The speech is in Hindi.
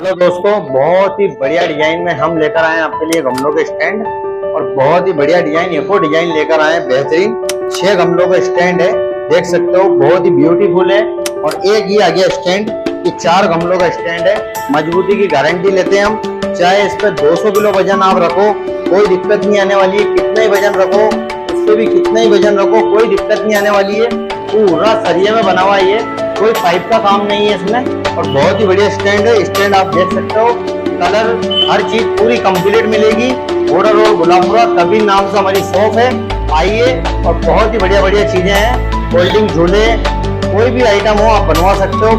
हेलो दोस्तों, बहुत ही बढ़िया डिजाइन में हम लेकर आए हैं आपके लिए गमलों के स्टैंड। और बहुत ही बढ़िया डिजाइन एफो डिजाइन लेकर आए हैं। बेहतरीन 6 गमलों का स्टैंड है, देख सकते हो, बहुत ही ब्यूटीफुल है। और एक ही आ गया स्टैंड, ये 4 गमलों का स्टैंड है। मजबूती की गारंटी लेते हैं हम, चाहे इस पे 200 किलो वजन आप रखो कोई दिक्कत नहीं आने वाली है। कितना ही वजन रखो, उससे भी कितना ही वजन रखो, कोई दिक्कत नहीं आने वाली है। पूरा सरिये में बना हुआ है, कोई पाइप का काम नहीं है इसमें। और बहुत ही बढ़िया स्टैंड है। स्टैंड आप देख सकते हो, कलर हर चीज पूरी कंप्लीट मिलेगी। बॉर्डर रोड गुलाबपुरा कभी नाम से हमारी शॉप है, आइए। और बहुत ही बढ़िया बढ़िया चीजें हैं, फोल्डिंग झूले, कोई भी आइटम हो आप बनवा सकते हो।